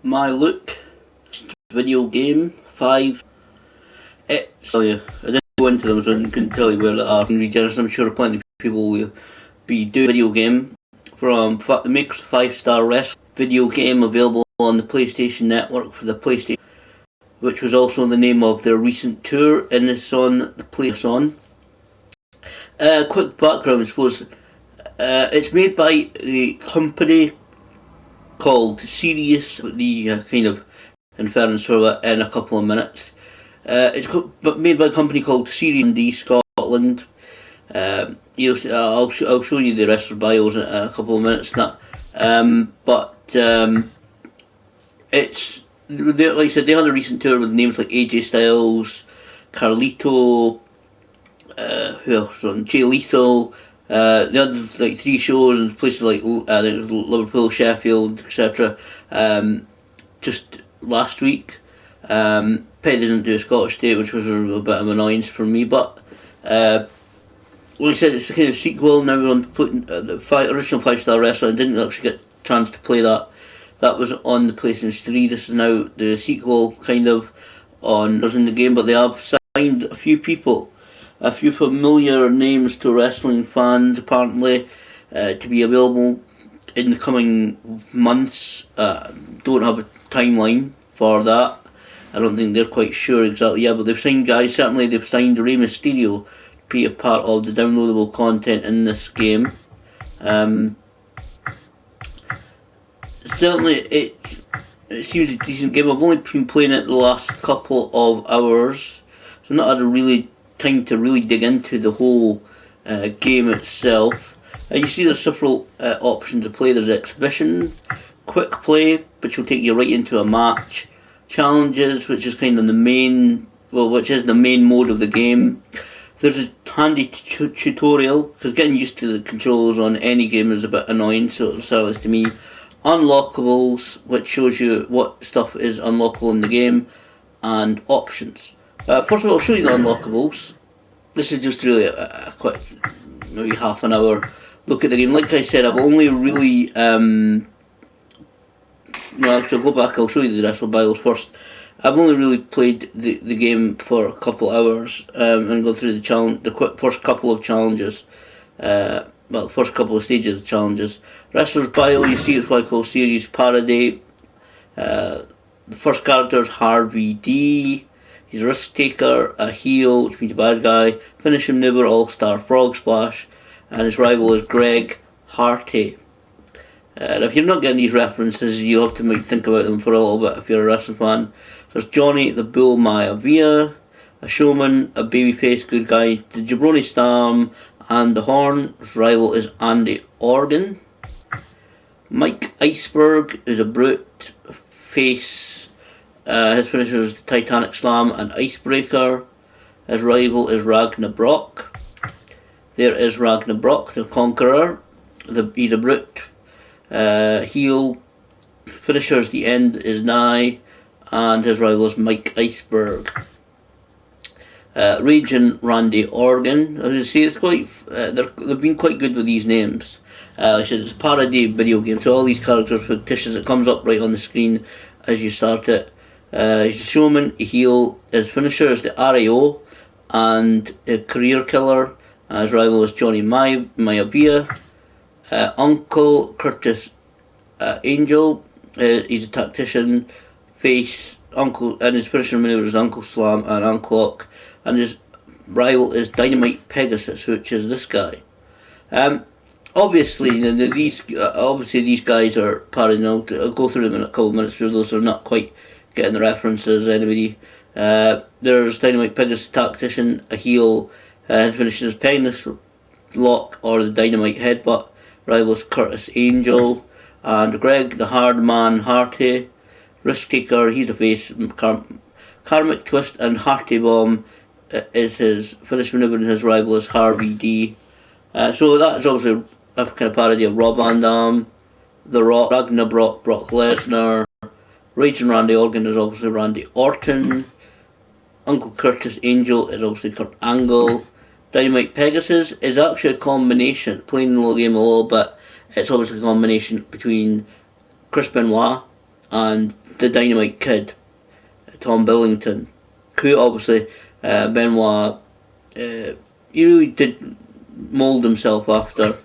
my look, Videogame 5. I didn't go into them, so I couldn't tell you where they are. In Regenesis, I'm sure plenty of people will be doing Videogame from the makers of 5-Star Wrestling. Videogame available on the PlayStation Network for the PlayStation, which was also the name of their recent tour, and it's on the PlayStation. Quick background, I suppose. It's made by a company called Sirius, the kind of inference for it in a couple of minutes. It's made by a company called Sirius D Scotland. I'll show you the rest of the bios in a couple of minutes. It's like I said, they had a recent tour with names like AJ Styles, Carlito, who else was on? Jay Lethal. They had like 3 shows in places like Liverpool, Sheffield, etc. Just last week. Petty didn't do a Scottish date, which was a bit of an annoyance for me, but like I said, it's a kind of sequel. Now we're on the original 5-Star Wrestling. I didn't actually get a chance to play that. That was on the PlayStation 3. This is now the sequel, kind of, in the game, but they have signed a few people, a few familiar names to wrestling fans, apparently, to be available in the coming months. Don't have a timeline for that. I don't think they're quite sure exactly yet, but they've signed guys. Certainly they've signed Rey Mysterio to be a part of the downloadable content in this game. Certainly it seems a decent game. I've only been playing it the last couple of hours, so I've not had a really time to really dig into the whole game itself. You see there's several options to play. There's exhibition, quick play, which will take you right into a match, challenges, which is kind of the main mode of the game. There's a handy tutorial, because getting used to the controls on any game is a bit annoying, so it's to me. Unlockables, which shows you what stuff is unlockable in the game, and options. First of all, I'll show you the unlockables. This is just really a quick, maybe half an hour look at the game. Like I said, I've only really, I'll go back, I'll show you the rest of the bios first. I've only really played the game for a couple hours, and go through the first couple of challenges. First couple of stages of challenges. Wrestler's bio, you see it's what I call series parody. The first character is Harvey D. He's a risk taker, a heel, which means a bad guy. Finishing mover, all-star frog splash. And his rival is Greg Harty. If you're not getting these references, you'll have to think about them for a little bit if you're a wrestling fan. There's Johnny the Bull Maivia, a showman, a babyface good guy, the Jabroni Stam, and the Horn. His rival is Andy Organ. Mike Iceberg is a brute face. His finisher is the Titanic Slam and Icebreaker. His rival is Ragnarok. There is Ragnarok, the Conqueror. He's a brute. Heel. Finisher's The End Is Nigh. And his rival is Mike Iceberg. Raging Randy Organ. As you see, it's quite. They've been quite good with these names. Like I said, it's a parody video game, so all these characters are fictitious. It comes up right on the screen as you start it. He's a showman, a heel. His finisher is the RAO and a career killer. His rival is Johnny Maivia. Uncle Curtis Angel. He's a tactician. Face Uncle, and his finisher maneuver is Uncle Slam and Unclock. And his rival is Dynamite Pegasus, which is this guy. Obviously, these guys are parodying. I'll go through them in a couple of minutes for those who are not quite getting the references. Anybody? There's Dynamite Pegasus, tactician, a heel. His finisher is Pegasus Lock or the Dynamite Headbutt. Rival is Curtis Angel. And Greg the Hard Man Harty. Risk Taker, he's a face. Karmic Twist and Harty Bomb is his finish maneuver, and his rival is Harvey D. So that is obviously a kind of parody of Rob Van Dam, The Rock, Ragnarok, Brock Lesnar. Raging Randy Organ is obviously Randy Orton. Uncle Curtis Angel is obviously Kurt Angle. Dynamite Pegasus is actually a combination, playing the game a little bit, it's obviously a combination between Chris Benoit and the Dynamite Kid, Tom Billington, who obviously Benoit, he really did mould himself after.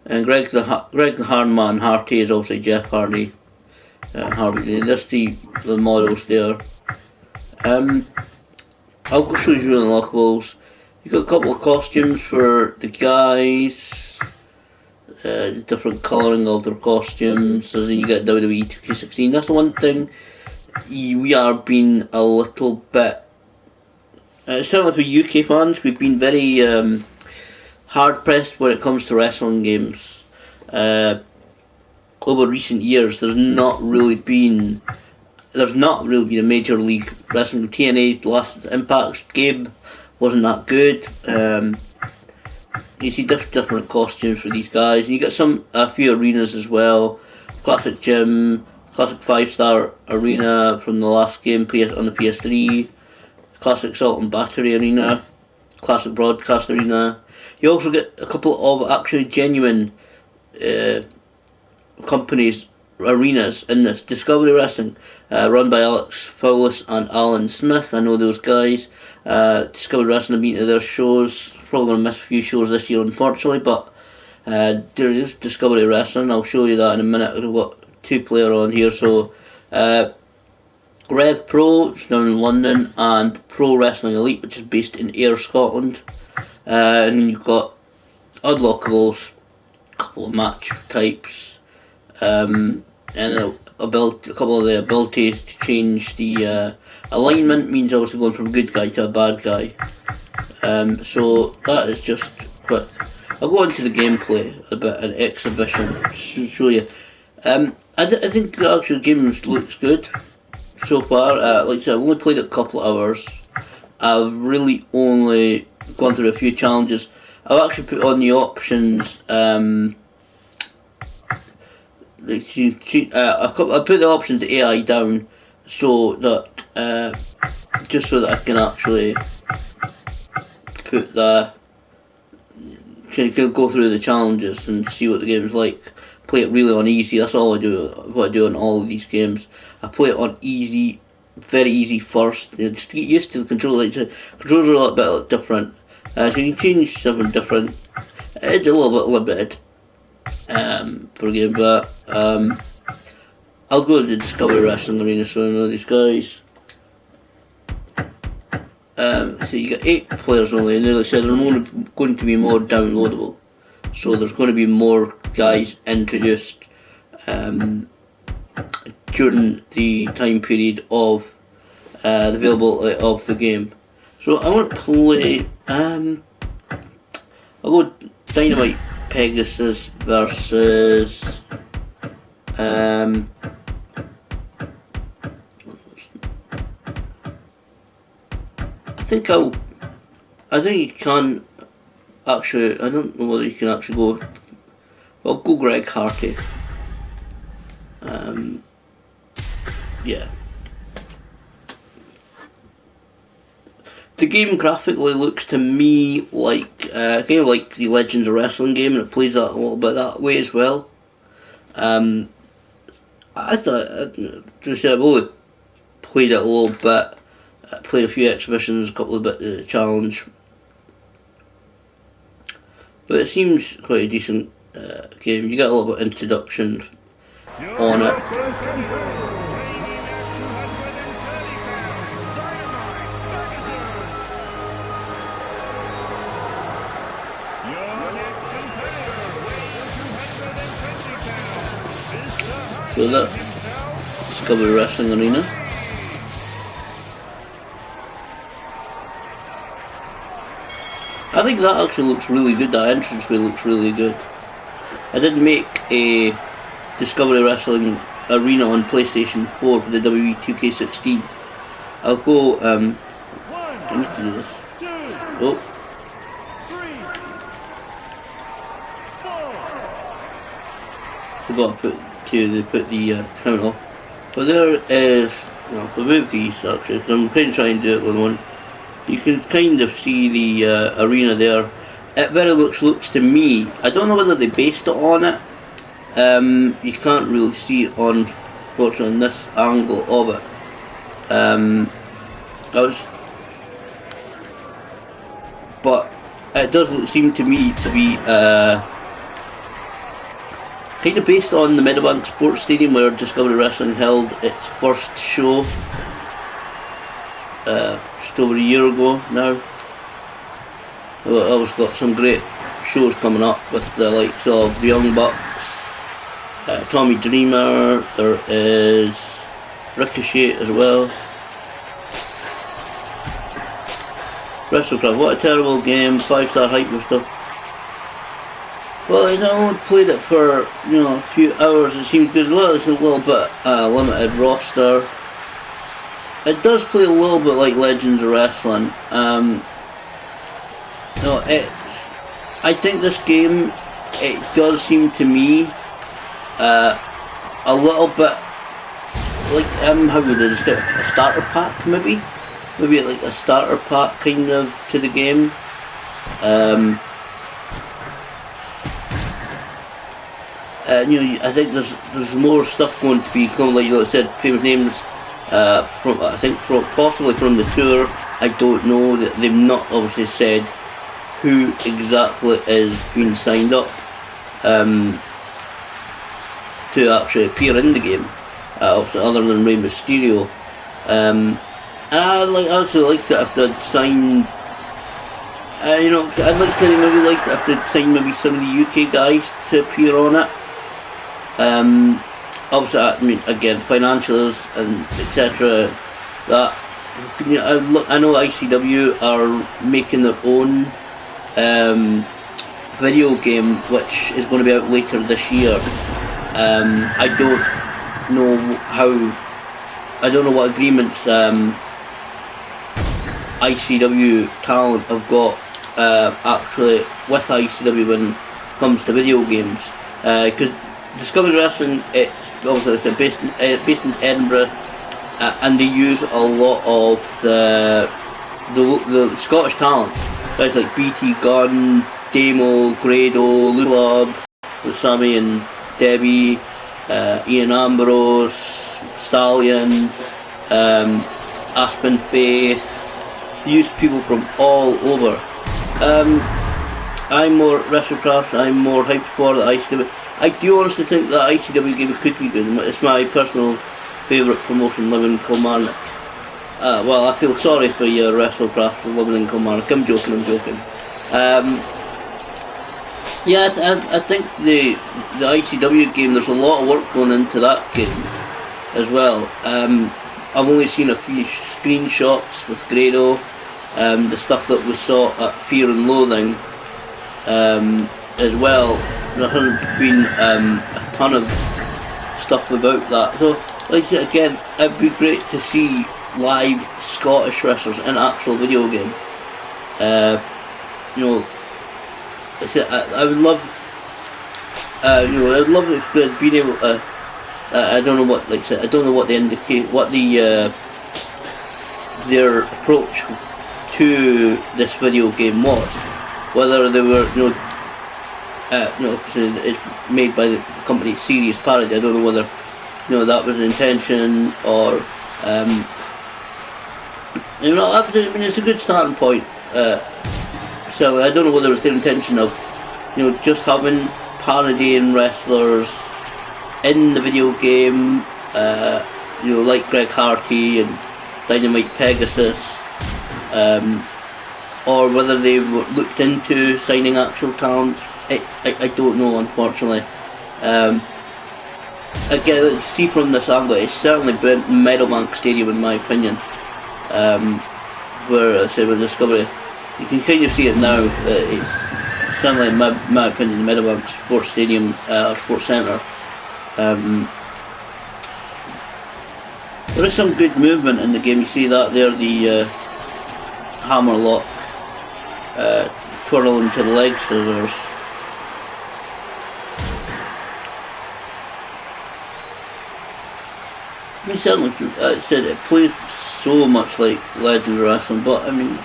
And Greg the Hardman Hardy is obviously Jeff Hardy. Hardy. That's the models there. I'll go show you the Unlockables. You got a couple of costumes for the guys. Different colouring of their costumes. So you get WWE 2K16. That's the one thing we are being a little bit. Certainly for UK fans, we've been very hard pressed when it comes to wrestling games. Over recent years, there's not really been a Major League Wrestling. TNA last Impact game wasn't that good. You see different costumes for these guys, and you get a few arenas as well. Classic Gym, Classic 5-Star Arena from the last game on the PS3, Classic Salt and Battery Arena, Classic Broadcast Arena. You also get a couple of actually genuine companies arenas in this. Discovery Wrestling, run by Alex Fowlis and Alan Smith. I know those guys. Discovery Wrestling have been to their shows. Probably going to miss a few shows this year, unfortunately, but there is Discovery Wrestling. I'll show you that in a minute. We've got 2-player on here. So Rev Pro, it's down in London, and Pro Wrestling Elite, which is based in Ayr, Scotland. And then you've got Unlockables, a couple of match types, and a couple of the abilities to change the alignment. Means obviously going from good guy to a bad guy. So that is just quick. I'll go into the gameplay a bit, an exhibition to show you. I think the actual game looks good so far. Like I said, I've only played it a couple of hours. I've really only gone through a few challenges. I've actually put on the options. I put the options AI down so that just so that I can actually put can go through the challenges and see what the game's like. Play it really on easy. That's all I do. What I do on all of these games. I play it on easy, very easy first. Just to get used to the controller. The controls are a little bit different. So you can change something different. It's a little bit limited for a game, but I'll go to the Discovery Wrestling Arena so I know these guys. So you got 8 players only, and they said there's only going to be more downloadable. So there's going to be more guys introduced during the time period of the availability of the game. So I want to play. I'll go Dynamite Pegasus versus. I think you can actually. I don't know whether you can actually go. Well, go Greg Hardy. Yeah. The game graphically looks to me like kind of like the Legends of Wrestling game, and it plays that a little bit that way as well. I thought, I've only played it a little bit. Played a few exhibitions, a couple of bits of the challenge, but it seems quite a decent game. You get a little bit of introduction on it. So that Discovery Wrestling Arena. I think that actually looks really good. That entranceway looks really good. I did make a Discovery Wrestling Arena on PlayStation 4 for the WWE 2K16. I'll go. I need to do this. Oh. Forgot to put the count off. But there is. Well, I'll move these actually, because I'm kind of trying to do it with one. You can kind of see the arena there. It very much looks to me. I don't know whether they based it on it. You can't really see it on unfortunately, in this angle of it. But it does seem to me to be kind of based on the Meadowbank Sports Stadium where Discovery Wrestling held its first show just over a year ago now. Well, I've got some great shows coming up with the likes of the Young Bucks, Tommy Dreamer, there is Ricochet as well. WrestleCraft, what a terrible game, 5-star hype and stuff. Well, I only played it for, a few hours. It seems good. Well, it's a little bit limited roster. It does play a little bit like Legends of Wrestling. I think this game, it does seem to me a little bit like, how would I describe it? A starter pack, maybe like a starter pack kind of to the game. I think there's more stuff going to be coming, like I said, famous names possibly from the tour. I don't know, that they've not obviously said who exactly is being signed up to actually appear in the game, other than Rey Mysterio. And I actually like that if they'd signed, I'd like to maybe if they'd signed maybe some of the UK guys to appear on it. Obviously, I mean, again, financials and etc. That I know ICW are making their own video game, which is going to be out later this year. I don't know what agreements ICW talent have got actually with ICW when it comes to video games, because Discovery Wrestling, it's obviously based in Edinburgh, and they use a lot of the Scottish talent, guys like BT Gunn, Damo, Grado, Lulab, Sammy and Debbie, Ian Ambrose, Stallion, Aspen Faith. They use people from all over. I'm more WrestleCraft, I'm more hyped for the ICW. I do honestly think that ICW game could be good. It's my personal favourite promotion living in Kilmarnock. Well, I feel sorry for your WrestleCraft for living in Kilmarnock. I'm joking. I think the ICW game, there's a lot of work going into that game as well. I've only seen a few screenshots with Grado, the stuff that we saw at Fear and Loathing as well. There hasn't been a ton of stuff about that. So, like I said, again, it'd be great to see live Scottish wrestlers in actual video game. I would love, I'd love if they'd been able to. I don't know what, like I said, I don't know what they indicate, what the their approach to this video game was. Whether they were, it's made by the company Serious Parody. I don't know whether, that was an intention or, I mean, it's a good starting point. So I don't know whether it was their intention of, just having parodying wrestlers in the video game, like Greg Harty and Dynamite Pegasus, or whether they looked into signing actual talents. I don't know, unfortunately. Again, see from this angle, it's certainly been Meadowbank Stadium in my opinion, where I said with Discovery, you can kind of see it now. It's certainly, in my opinion, the Meadowbank Sports Stadium or Sports Centre. There is some good movement in the game. You see that there, the hammerlock twirl into the leg scissors. I mean, certainly, I said it plays so much like Legends of Wrestling, but I mean,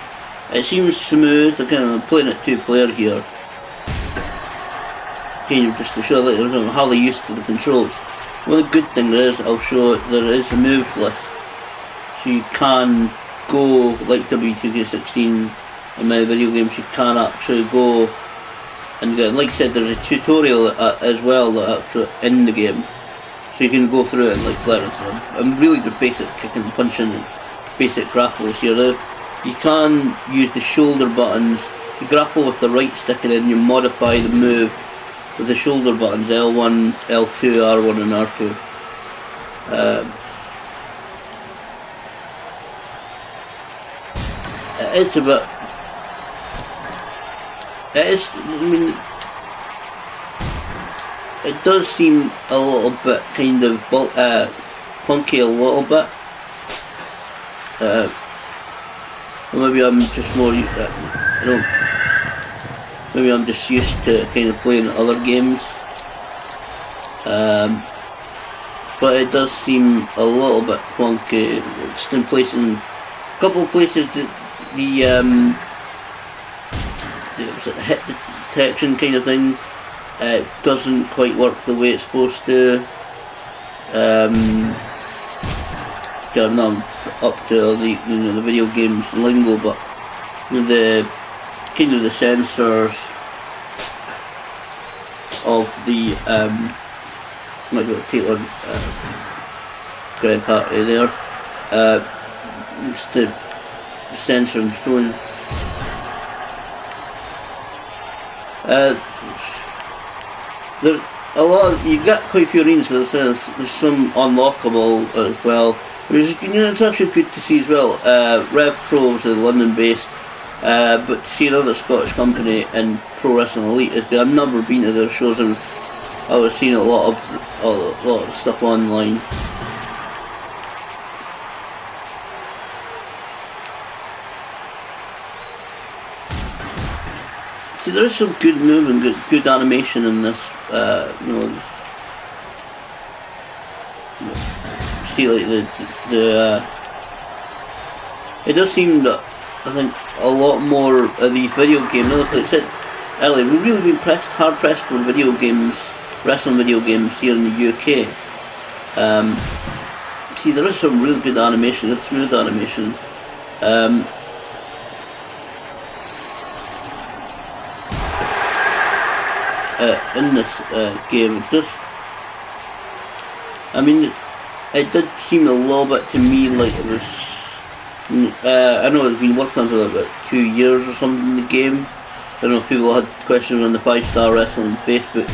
it seems smooth. I'm playing it 2-player here, kind of just to show that how they're used to the controls. Well, the good thing there is, I'll show there is a moves list, so you can go like W2K16 in many video games. You can actually go and get, like I said, there's a tutorial as well actually in the game, so you can go through it and like learn some really good basic kicking and punching and basic grapples here. You can use the shoulder buttons. You grapple with the right stick and then you modify the move with the shoulder buttons, L1, L2, R1 and R2. It's a bit... It is, I mean, it does seem a little bit kind of clunky a little bit. Maybe I'm just more, maybe I'm just used to kind of playing other games. But it does seem a little bit clunky. Just in places, a couple of places that the hit detection kind of thing doesn't quite work the way it's supposed to. I'm not up to the video games lingo, but the kind of the sensors of the might be able to take on Greg Hartley there. Just the sensor and tone. There's a lot. You get quite a few arenas. There's some unlockable as well. It's actually good to see as well. Rev Pro is London-based, but to see another Scottish company in Pro Wrestling Elite is good. I've never been to their shows, and I was seeing a lot of stuff online. See, there is some good movement, good animation in this. See, like it does seem that I think a lot more of these video games. Like I said earlier, we've really been hard pressed for video games, wrestling video games here in the UK. See, there is some really good animation, good smooth animation. In this game, it does. I mean, it did seem a little bit to me like it was. I know it's been working on for about 2 years or something in the game. I don't know if people had questions on the 5-Star Wrestling on Facebook.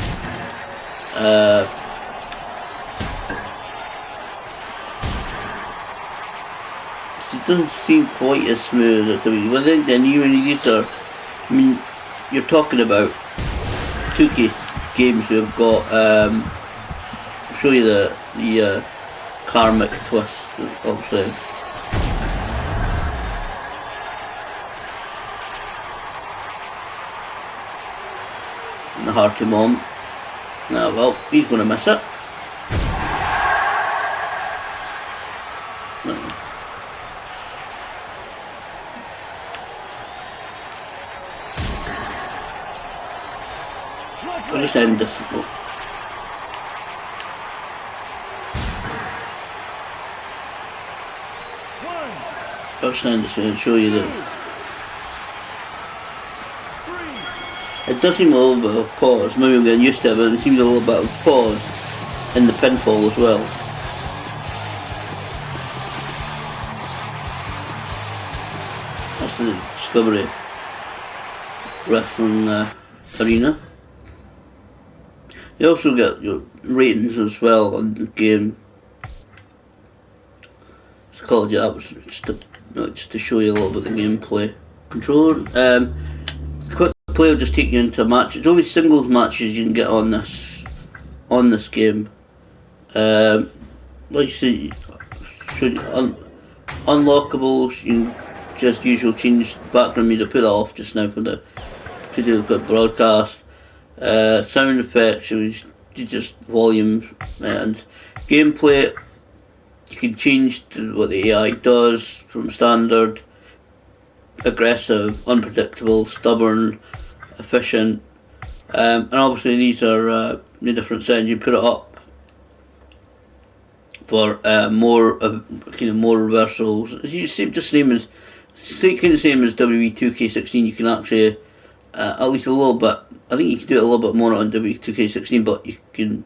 It doesn't seem quite as smooth. But then these are. I mean, you're talking about 2K games who have got. I'll show you the karmic twist, obviously. And the Hearty Mom. Now, well, he's going to miss it. I'll just end this. I'll just end this and show you that. It does seem a little bit of a pause. Maybe I'm getting used to it, but it seems a little bit of a pause in the pinfall as well. That's the Discovery Wrestling Arena. You also get your ratings as well on the game. Psychology, that was just to show you a little bit of the gameplay. Controller, quick play will just take you into a match. It's only singles matches you can get on this game. Like I say, unlockables, you can just usual change background music, put that off just now to do a good broadcast. Sound effects, just volume and gameplay. You can change to what the AI does from standard, aggressive, unpredictable, stubborn, efficient, and obviously these are the different settings. You put it up for more kind of more reversals. You same as kind of same as WWE 2K16. You can actually at least a little bit. I think you can do it a little bit more on WWE 2K16, but you can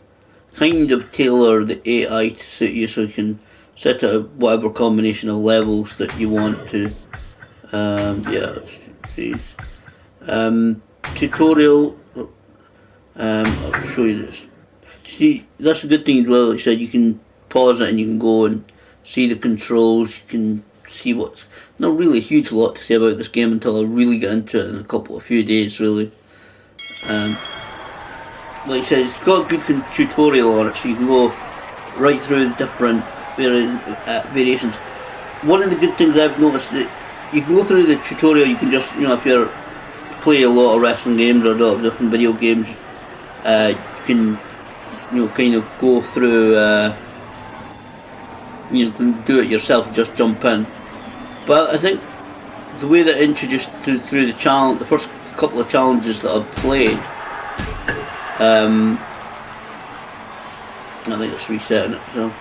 kind of tailor the AI to suit you, so you can set up whatever combination of levels that you want to. Yeah, see. Tutorial. I'll show you this. See, that's a good thing as well. Like I said, you can pause it and you can go and see the controls. You can see what's not really a huge lot to say about this game until I really get into it in a few days, really. Like I said, it's got a good tutorial on it, so you can go right through the different variations. One of the good things I've noticed that you can go through the tutorial. You can just, if you play a lot of wrestling games or a lot of different video games, you can, kind of go through. You can do it yourself, just jump in. But I think the way that introduced through the challenge, the first couple of challenges that I've played, I think it's resetting it. So,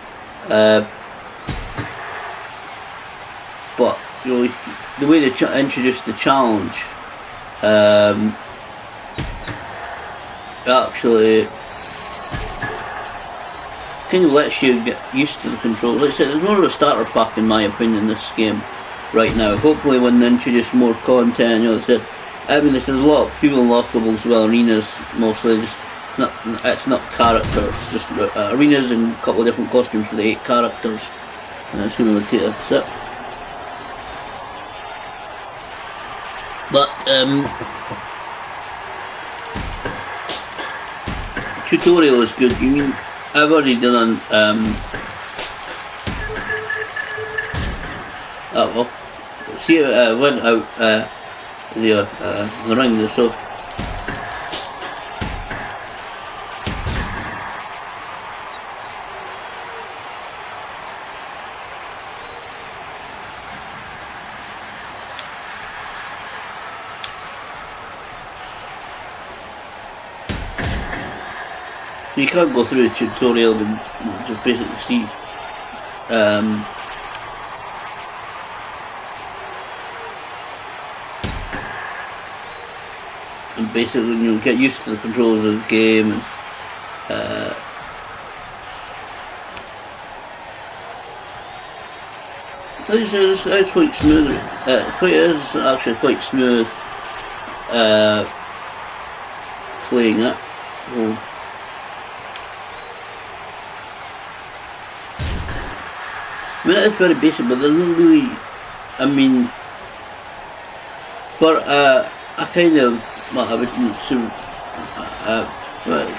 but the way they introduced the challenge, actually kind of lets you get used to the controls. Like I said, there's more of a starter pack in my opinion in this game right now. Hopefully when they introduce more content, like I said, there's a lot of few unlockables as well, arenas mostly, it's not characters, just arenas and a couple of different costumes for the 8 characters. That's going to take that's it. But tutorial is good. I've already done see, I went out the ring there, so you can't go through the tutorial and just basically see and basically get used to the controls of the game and it's quite smooth. It is actually quite smooth playing it. Oh. I mean, it's very basic, but there's not really. I mean, for a kind of, well, I would sort of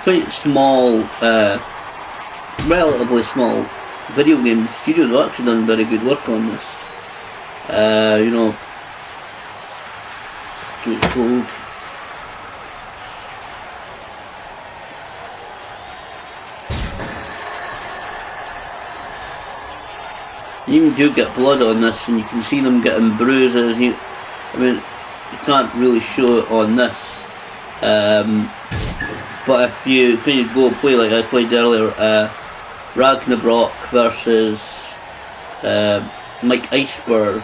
quite small, relatively small video game studios have actually done very good work on this. To its called. You even do get blood on this, and you can see them getting bruises. I mean, you can't really show it on this. But if you go play like I played earlier, Ragnarok versus Mike Iceberg.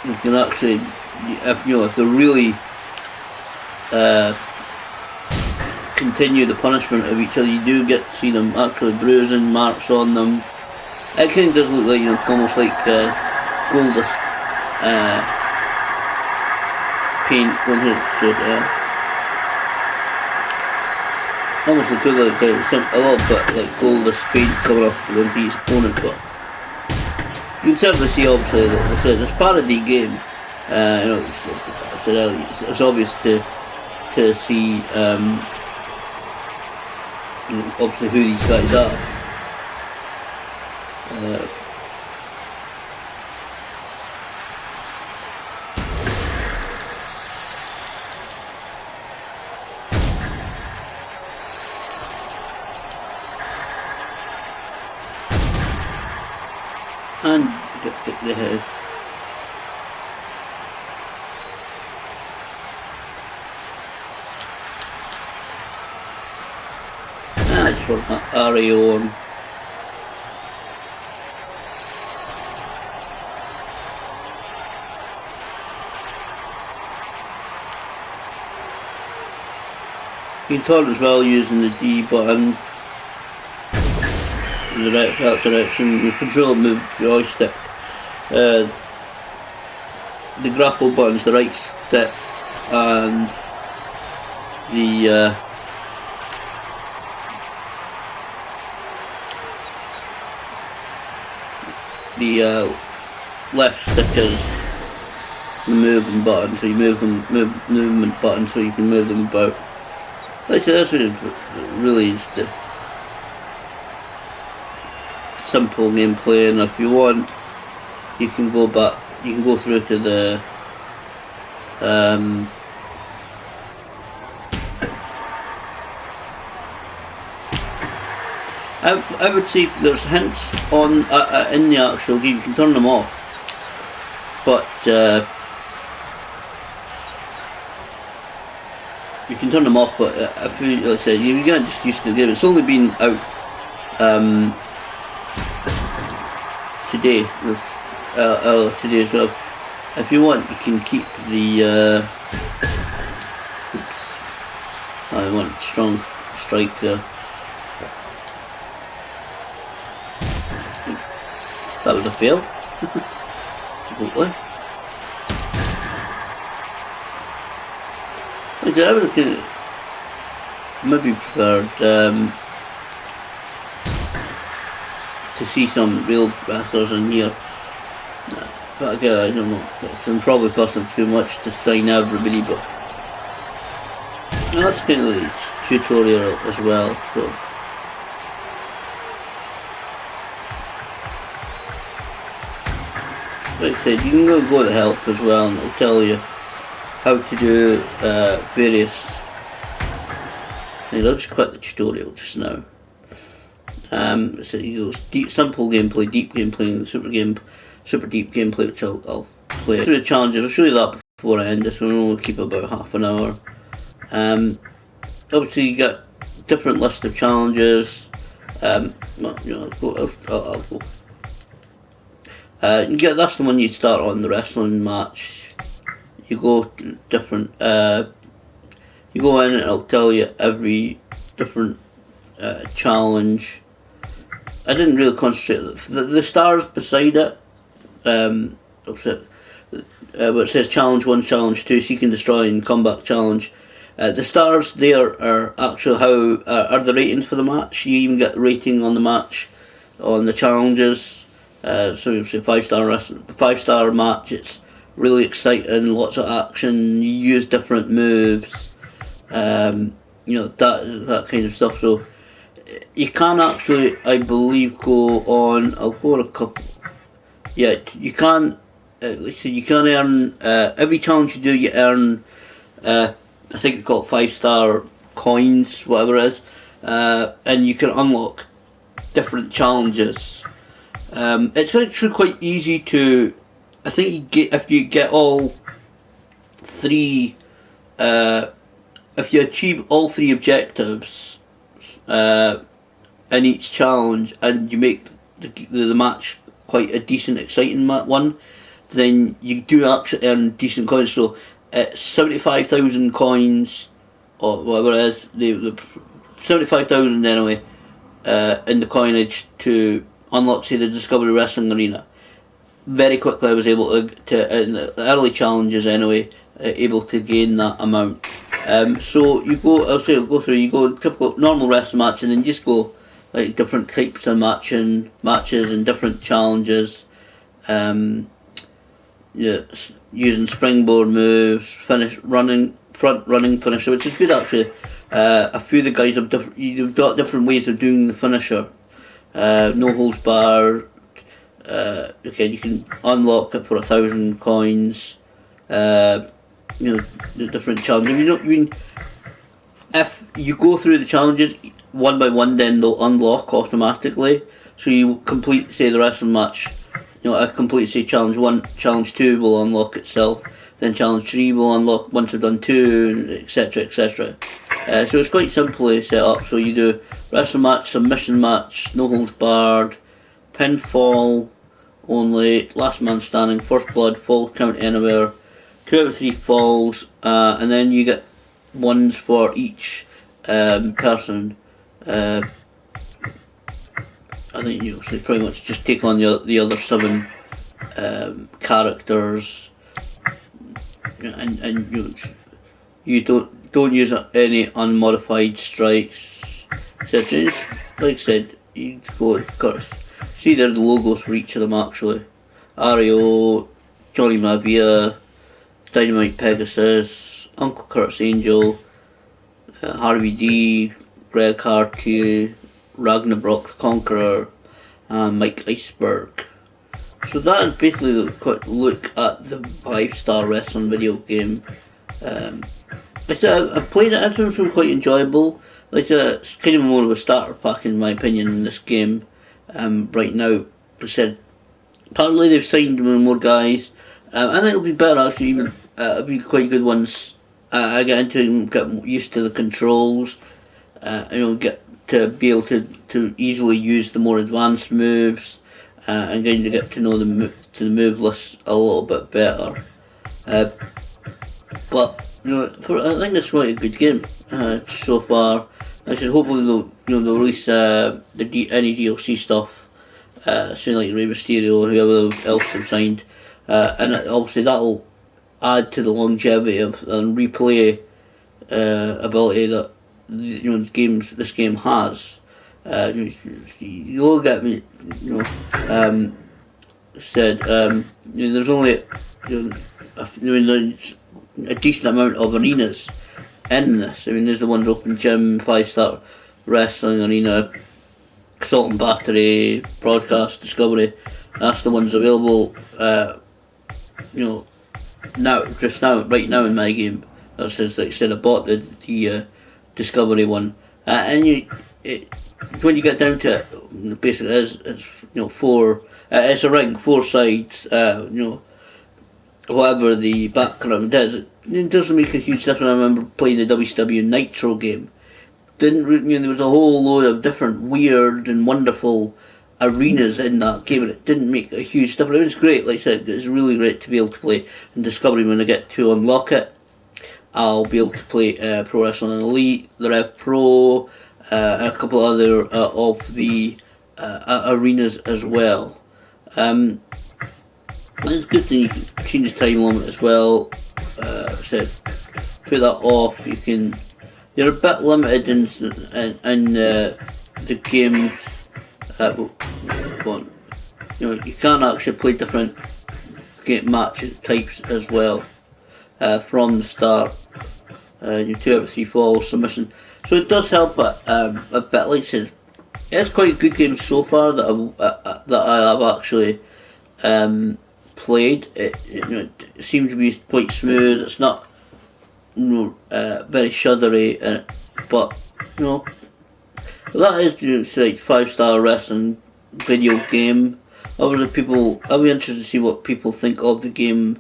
You can actually, if they're really continue the punishment of each other, you do get to see them actually bruising marks on them. It kind of does look like, almost like Goldust paint when it's almost like a little bit like Goldust paint coming off onto his opponent, but you can certainly see obviously that this parody game, it's obvious to see obviously who these guys are. And get the head. just want RAO on. You can turn as well using the D button in the right direction. You control the joystick. The grapple button is the right stick, and the left stick is the movement button. So you movement button, so you can move them about. Like I said, that's really just a simple gameplay, and if you want, you can go back. You can go through to the I would say there's hints on in the actual game. You can turn them off, but you can turn them off. But if you, like I said, you're gonna just used to the game. It's only been out today, today. So if you want, you can keep the. Oops, I want strong strike there. That was a fail. Completely. I would have maybe preferred to see some real wrestlers in here. But again, I don't know. It's probably costing too much to sign everybody, but that's kind of the tutorial as well. So. Like I said, you can go to help as well, and it'll tell you how to do various things. I'll just quit the tutorial just now. So you go simple gameplay, deep gameplay, and super deep gameplay, which I'll play through the challenges. I'll show you that before I end this. We'll keep about half an hour. Obviously, you get different list of challenges. Well, you know, I'll go. That's the one you start on the wrestling match. You go different. You go in and it'll tell you every different challenge. I didn't really concentrate. The stars beside it, where it says challenge 1, challenge 2, seek and destroy, and comeback challenge. The stars there are actually how are the ratings for the match. You even get the rating on the match, on the challenges. So it's a 5-star match. It's really exciting, lots of action. You use different moves, you know, that kind of stuff. So you can actually, I believe, go on. I'll go on a couple. Yeah, you can. Like I said, you can earn every challenge you do. You earn, I think it's called 5-star coins, whatever it is, and you can unlock different challenges. It's actually quite easy to. I think if you get all three, if you achieve all 3 objectives in each challenge, and you make the match quite a decent, exciting one, then you do actually earn decent coins. So it's 75,000 coins, or whatever it is, the 75,000 anyway, in the coinage to unlock, say, the Discovery Wrestling Arena. Very quickly I was able to in the early challenges anyway, able to gain that amount. So you go, I'll go through, you go typical normal wrestling match, and then just go like different types of matches and different challenges. Yeah, using springboard moves, front running finisher, which is good actually. A few of the guys have you've got different ways of doing the finisher. No holds barred. Okay, you can unlock it for 1,000 coins. You know, the different challenges. If you go through the challenges one by one, then they'll unlock automatically. So you complete, say, the wrestling match. You know, I complete, say, challenge 1, challenge 2 will unlock itself. Then challenge 3 will unlock once I've done 2, etc., etc. So it's quite simply set up. So you do wrestle match, submission match, no holds barred, pinfall only, last man standing, first blood, fall count anywhere, 2 out of 3 falls, and then you get ones for each person. I think you so pretty much just take on the other 7 characters, and you don't use any unmodified strikes. So just, like I said, you go see there the logos for each of them actually. Ario, Johnny Mavia, Dynamite Pegasus, Uncle Kurt's Angel, Harvey D, Greg Harty, Ragnarok the Conqueror, and Mike Iceberg. So that is basically a quick look at the 5-star wrestling video game. I've played it, it's been quite enjoyable. It's kind of more of a starter pack in my opinion in this game. Right now, said apparently they've signed more guys, and it'll be better actually. Even it'll be quite good once I get into it and get used to the controls. Get to be able to easily use the more advanced moves, and going to get to know the move list a little bit better. But I think it's quite a good game so far. I said hopefully they'll release any DLC stuff soon, like Rey Mysterio or whoever else they've signed, and obviously that'll add to the longevity of and replay ability that this game has. You'll get me. Said there's only a decent amount of arenas in this. There's the ones open gym, 5-star wrestling arena, assault and battery, broadcast, discovery. That's the ones available. Right now in my game. That says, like I said, I bought the discovery one, and when you get down to it, basically it's 4. It's a ring, 4 sides. Whatever the background is, it doesn't make a huge difference. I remember playing the WCW Nitro game. There was a whole load of different weird and wonderful arenas in that game, and it didn't make a huge difference. It was great, like I said, it's really great to be able to play in Discovery. When I get to unlock it, I'll be able to play Pro Wrestling Elite, the Rev Pro, a couple other of the arenas as well. It's a good thing you can change the time limit as well. Said put that off. You're a bit limited in the game. You can actually play different game match types as well from the start. 2 out of 3 falls, submission. So it does help a bit. Like I said, it's quite a good game so far that I have actually played. It seems to be quite smooth. It's not very shuddery, but that is like 5-star wrestling video game. Obviously, I'll be interested to see what people think of the game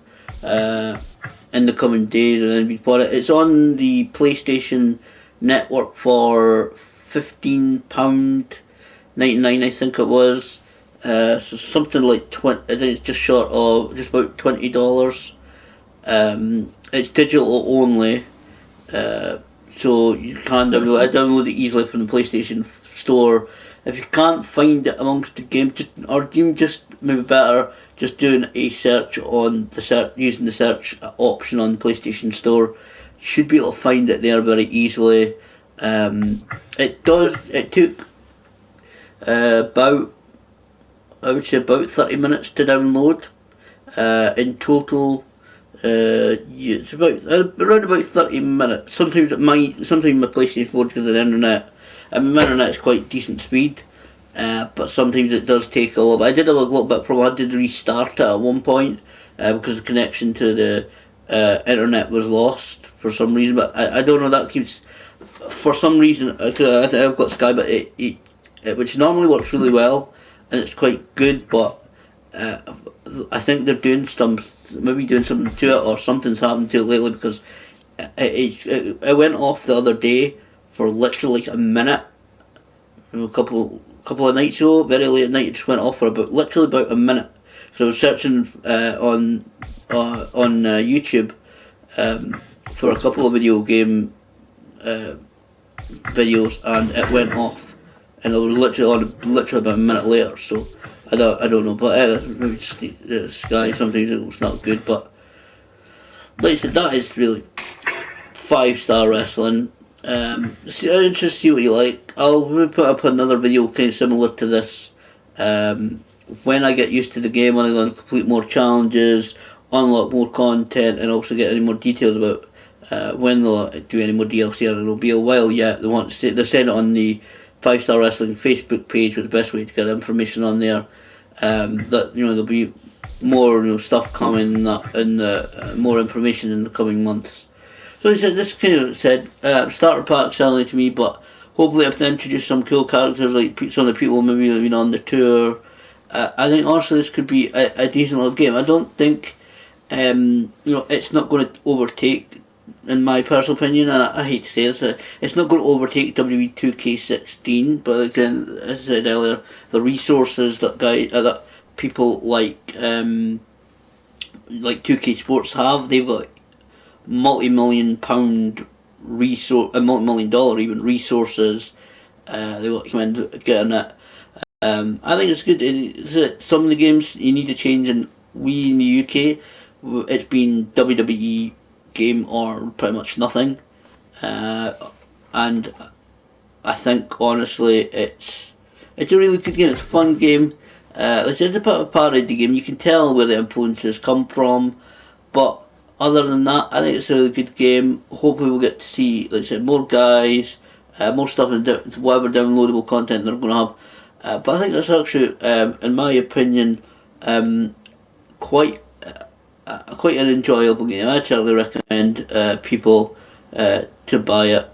in the coming days, and then before it. It's on the PlayStation Network for £15.99, I think it was. So something like 20. I think it's just about $20. It's digital only, so you can download it easily from the PlayStation Store. If you can't find it amongst the game, just maybe better just doing a search on using the search option on the PlayStation Store. You should be able to find it there very easily. It took about 30 minutes to download. In total, it's around about 30 minutes. Sometimes my PlayStation 4 because of the internet. My internet is quite decent speed, but sometimes it does take a little bit. I did have a little bit problem. I did restart it at one point because the connection to the internet was lost for some reason. But I don't know, that keeps, for some reason, I think I've got Sky, but it which normally works really well and it's quite good, but I think they're doing something to it, or something's happened to it lately, because it went off the other day for literally like a minute. A couple of nights ago, very late at night, it just went off for literally about a minute. So I was searching on YouTube for a couple of video game videos, and it went off, and it was literally about a minute later. So I don't know, but maybe just the Sky, sometimes it's not good. But like I said, that is really 5-star wrestling. Just see what you like. I'll put up another video kind of similar to this. When I get used to the game, when I'm going to complete more challenges, unlock more content, and also get any more details about when they'll do any more DLC. And it'll be a while yet. They said it on the 5-star wrestling Facebook page was the best way to get information on there. That there'll be more stuff coming and more information in the coming months. So he said this kind of said starter pack sounded like to me, but hopefully I have to introduce some cool characters like some of the people maybe that have been on the tour. I think also this could be a decent little game. I don't think it's not going to overtake, in my personal opinion, and I hate to say this, it's not going to overtake WWE 2K16. But again, as I said earlier, the resources that people like 2K Sports have, they've got multi-million-pound multi-million dollar even resources. They will recommend getting it. I think it's good. Some of the games you need to change, and we in the UK, it's been WWE game or pretty much nothing. And I think honestly, it's a really good game. It's a fun game. It's a bit of a parody game. You can tell where the influences come from, but other than that, I think it's a really good game. Hopefully we'll get to see, like I said, more guys, more stuff, and whatever downloadable content they're going to have. But I think that's actually, in my opinion, quite an enjoyable game. I certainly recommend people to buy it.